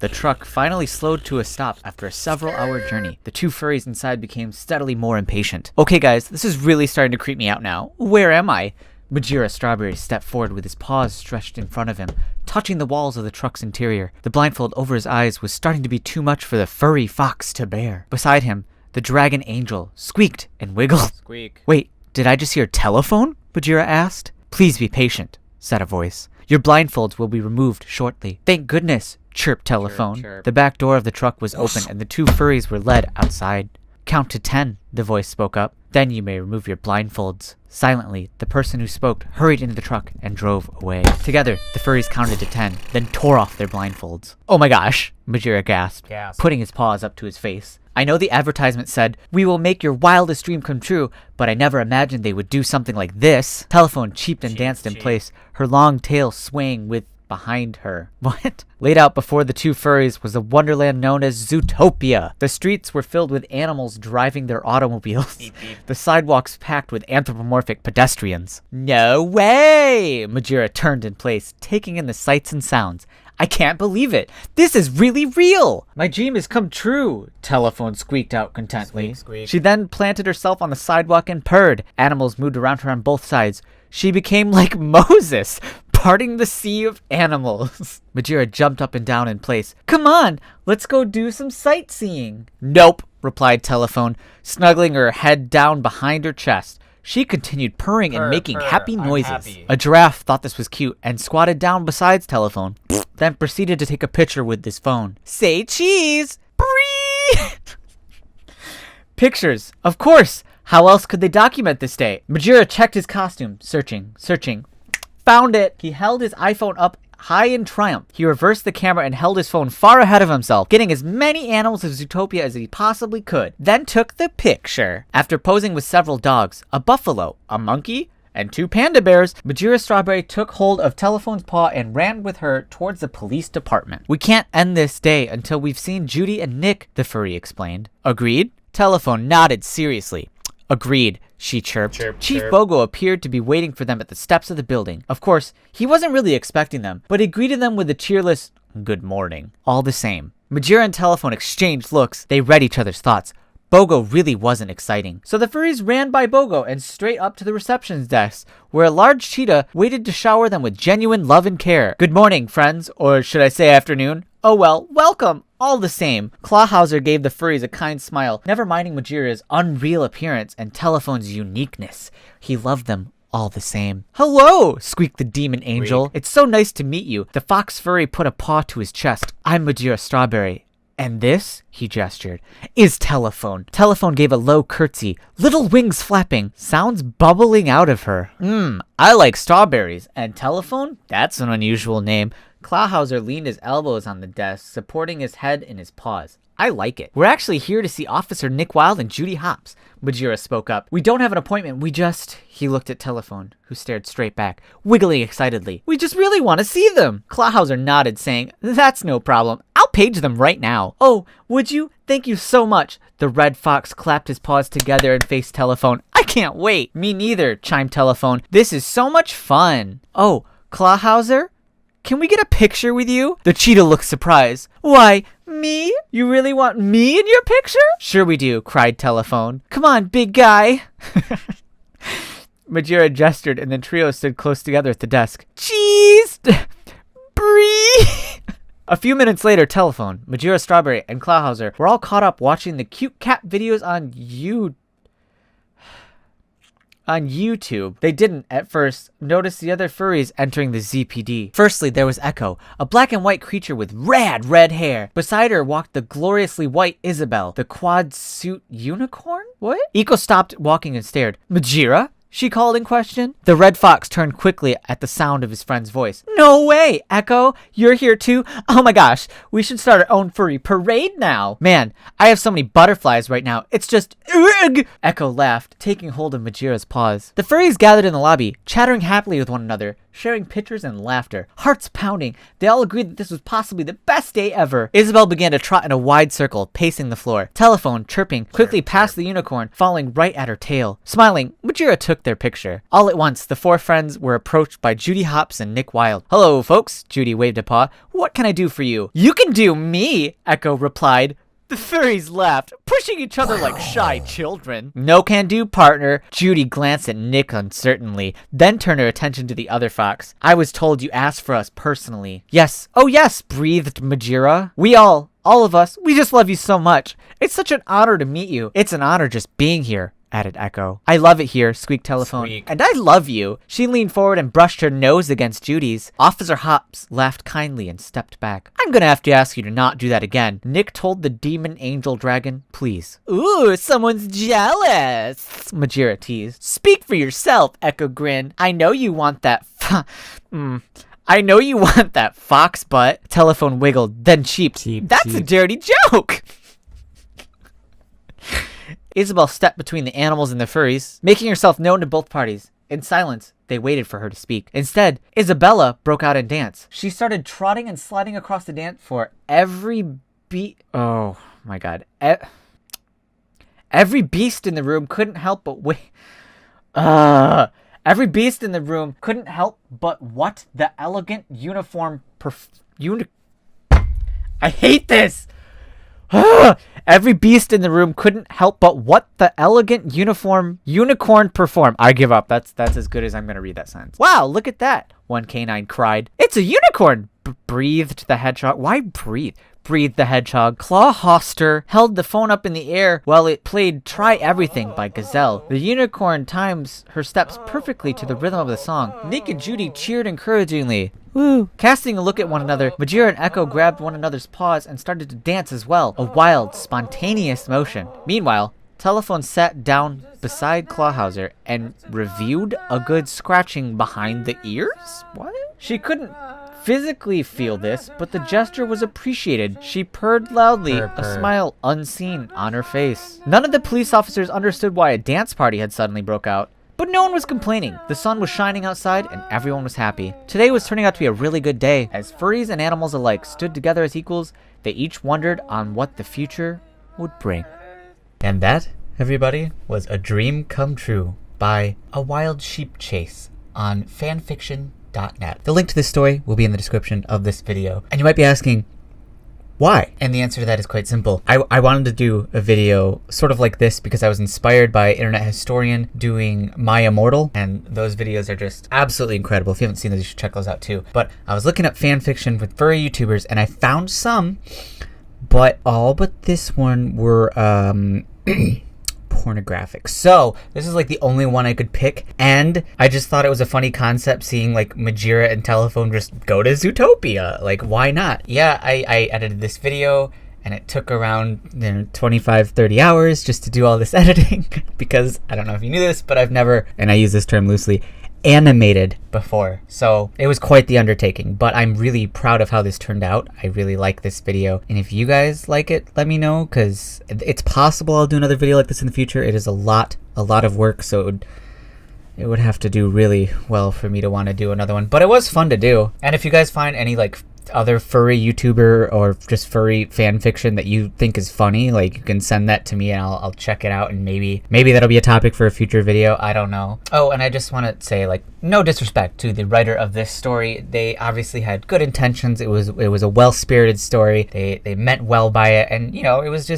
The truck finally slowed to a stop after a several-hour journey. The two furries inside became steadily more impatient. Okay guys, this is really starting to creep me out now. Where am I? Majira Strawberry stepped forward with his paws stretched in front of him, touching the walls of the truck's interior. The blindfold over his eyes was starting to be too much for the furry fox to bear. Beside him, the dragon angel squeaked and wiggled. Squeak. Wait, did I just hear telephone? Majira asked. Please be patient, said a voice. Your blindfolds will be removed shortly. Thank goodness, chirped telephone. Chirp, chirp. The back door of the truck was open and the two furries were led outside. Count to 10, the voice spoke up. Then you may remove your blindfolds. Silently, the person who spoke hurried into the truck and drove away. Together, the furries counted to 10, then tore off their blindfolds. Oh my gosh, Majira gasped, putting his paws up to his face. I know the advertisement said, we will make your wildest dream come true, but I never imagined they would do something like this. Telephone cheeped and danced in place, her long tail swaying with behind her. What? Laid out before the two furries was a wonderland known as Zootopia. The streets were filled with animals driving their automobiles. Beep, beep. The sidewalks packed with anthropomorphic pedestrians. No way! Majira turned in place, taking in the sights and sounds. I can't believe it. This is really real. My dream has come true, Telephone squeaked out contentedly. Squeak, squeak. She then planted herself on the sidewalk and purred. Animals moved around her on both sides. She became like Moses, parting the sea of animals. Majira jumped up and down in place. Come on, let's go do some sightseeing. Nope, replied Telephone, snuggling her head down behind her chest. She continued purring and making happy noises. Happy. A giraffe thought this was cute and squatted down beside Telephone, then proceeded to take a picture with his phone. Say cheese! Bree! Pictures, of course! How else could they document this day? Majira checked his costume, searching. Found it! He held his iPhone up high in triumph. He reversed the camera and held his phone far ahead of himself, getting as many animals of Zootopia as he possibly could. Then took the picture. After posing with several dogs, a buffalo, a monkey, and 2 panda bears, Majira Strawberry took hold of Telephone's paw and ran with her towards the police department. We can't end this day until we've seen Judy and Nick, the furry explained. Agreed? Telephone nodded seriously. Agreed, she chirped. Chief Bogo appeared to be waiting for them at the steps of the building. Of course, he wasn't really expecting them, but he greeted them with a cheerless, good morning. All the same. Majira and Telephone exchanged looks. They read each other's thoughts. Bogo really wasn't exciting. So the furries ran by Bogo and straight up to the reception's desk, where a large cheetah waited to shower them with genuine love and care. Good morning, friends, or should I say afternoon? Oh well, welcome, all the same. Clawhauser gave the furries a kind smile, never minding Majira's unreal appearance and Telephone's uniqueness. He loved them all the same. Hello, squeaked the demon angel. It's so nice to meet you. The fox furry put a paw to his chest. I'm Majira Strawberry. And this, he gestured, is Telephone. Telephone gave a low curtsy, little wings flapping, sounds bubbling out of her. I like strawberries. And Telephone? That's an unusual name. Clawhauser leaned his elbows on the desk, supporting his head in his paws. I like it. We're actually here to see Officer Nick Wilde and Judy Hopps, Majira spoke up. We don't have an appointment, he looked at Telephone, who stared straight back, wiggling excitedly. We just really want to see them. Clawhauser nodded, saying, that's no problem. I'll page them right now. Oh, would you? Thank you so much. The red fox clapped his paws together and faced Telephone. I can't wait. Me neither, chimed Telephone. This is so much fun. Oh, Clawhauser? Can we get a picture with you? The cheetah looked surprised. Why, me? You really want me in your picture? Sure we do, cried Telephone. Come on, big guy. Majira gestured and the trio stood close together at the desk. Cheese! Bree! A few minutes later, Telephone, Majira Strawberry, and Clawhauser were all caught up watching the cute cat videos on YouTube. They didn't, at first, notice the other furries entering the ZPD. Firstly, there was Echo, a black and white creature with rad red hair. Beside her walked the gloriously white Isabel, the quad suit unicorn? What? Eco stopped walking and stared. Majira? She called in question. The red fox turned quickly at the sound of his friend's voice. No way, Echo! You're here too? Oh my gosh, we should start our own furry parade now. Man, I have so many butterflies right now. It's just... Ugh! Echo laughed, taking hold of Majira's paws. The furries gathered in the lobby, chattering happily with one another. sharing pictures and laughter. Hearts pounding. They all agreed that this was possibly the best day ever. Isabel began to trot in a wide circle, pacing the floor. Telephone, chirping, quickly past the unicorn, falling right at her tail. Smiling, Majira took their picture. All at once, the four friends were approached by Judy Hopps and Nick Wilde. "Hello, folks," Judy waved a paw. "What can I do for you?" "You can do me," Echo replied. The furries laughed, pushing each other like shy children. "No can do, partner." Judy glanced at Nick uncertainly, then turned her attention to the other fox. "I was told you asked for us personally." "Yes, oh yes," breathed Majira. "We all of us, we just love you so much. It's such an honor to meet you." "It's an honor just being here," added Echo. "I love it here," squeaked Telephone. Squeak. "And I love you." She leaned forward and brushed her nose against Judy's. Officer Hopps laughed kindly and stepped back. "I'm gonna have to ask you to not do that again." Nick told the demon angel dragon, "Please." "Ooh, someone's jealous," Majira teased. "Speak for yourself," Echo grinned. I know you want that fox butt." Telephone wiggled, then cheeped. That's a dirty joke." Isabel stepped between the animals and the furries, making herself known to both parties. In silence, they waited for her to speak. Instead, Isabella broke out in dance. She started trotting and sliding across the dance floor. Every beast in the room couldn't help but what the elegant uniform I hate this! Every beast in the room couldn't help but what the elegant unicorn performed. I give up. That's as good as I'm going to read that sentence. "Wow, look at that," one canine cried. "It's a unicorn," breathed the hedgehog. Why breathe? Breathed the hedgehog. Clawhoster held the phone up in the air while it played Try Everything by Gazelle. The unicorn times her steps perfectly to the rhythm of the song. Nick and Judy cheered encouragingly. Woo! Casting a look at one another, Majira and Echo grabbed one another's paws and started to dance as well. A wild, spontaneous motion. Meanwhile, Telephone sat down beside Clawhauser and reviewed a good scratching behind the ears? What? She couldn't physically feel this, but the gesture was appreciated. She purred loudly, a smile unseen on her face. None of the police officers understood why a dance party had suddenly broke out, but no one was complaining. The sun was shining outside and everyone was happy. Today was turning out to be a really good day. As furries and animals alike stood together as equals, they each wondered on what the future would bring. And that, everybody, was A Dream Come True by A Wild Sheep Chase on fanfiction.net. The link to this story will be in the description of this video. And you might be asking, why? And the answer to that is quite simple. I wanted to do a video sort of like this because I was inspired by Internet Historian doing My Immortal, and those videos are just absolutely incredible. If you haven't seen those, you should check those out too. But I was looking up fan fiction with furry YouTubers, and I found some, but all but this one were pornographic. So this is like the only one I could pick, and I just thought it was a funny concept seeing like Majira and Telephone just go to Zootopia. Like, why not? Yeah, I edited this video and it took around 25-30 hours just to do all this editing because I don't know if you knew this, but I've never, and I use this term loosely, animated before, so it was quite the undertaking, but I'm really proud of how this turned out. I really like this video, and if you guys like it, let me know, because it's possible I'll do another video like this in the future. It is a lot of work, so it would have to do really well for me to want to do another one, but it was fun to do. And if you guys find any like other furry YouTuber or just furry fan fiction that you think is funny, like, you can send that to me and I'll check it out, and maybe that'll be a topic for a future video. I don't know. Oh, and I just want to say, like, no disrespect to the writer of this story. They obviously had good intentions. It was a well-spirited story. They meant well by it, and you know, it was a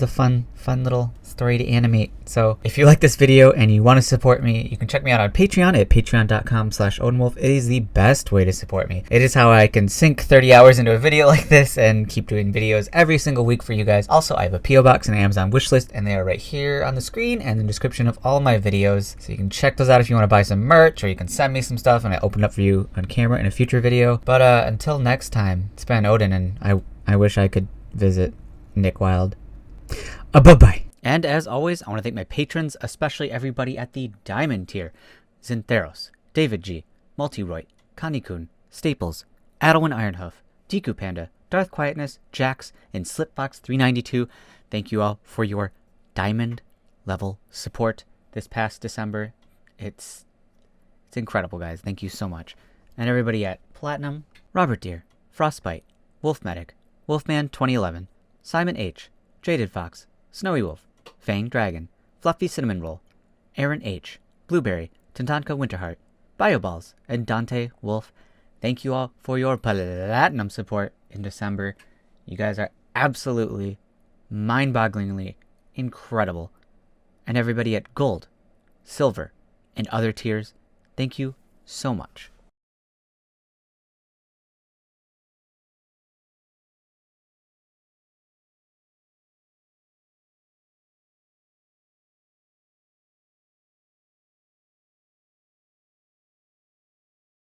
fun little story to animate. So if you like this video and you want to support me, you can check me out on Patreon at patreon.com/odinwolf. It is the best way to support me. It is how I can sink 30 hours into a video like this and keep doing videos every single week for you guys. Also, I have a PO box and Amazon wishlist, and they are right here on the screen and in the description of all my videos. So you can check those out if you want to buy some merch, or you can send me some stuff and I open up for you on camera in a future video. But until next time, it's been Odin, and I wish I could visit Nick Wilde. Bye-bye. And as always, I want to thank my patrons, especially everybody at the Diamond tier. Zintheros, David G, Multiroy, Connie-kun, Staples, Adelwin Ironhoof, Deku Panda, Darth Quietness, Jax, and Slipbox392. Thank you all for your Diamond level support this past December. It's It's incredible, guys. Thank you so much. And everybody at Platinum, Robert Deere, Frostbite, Wolf Medic, Wolfman 2011, Simon H, Jaded Fox, Snowy Wolf, Fang Dragon, Fluffy Cinnamon Roll, Aaron H, Blueberry, Tantanka Winterheart, Bioballs, and Dante Wolf. Thank you all for your platinum support in December. You guys are absolutely mind-bogglingly incredible. And everybody at gold, silver, and other tiers, thank you so much.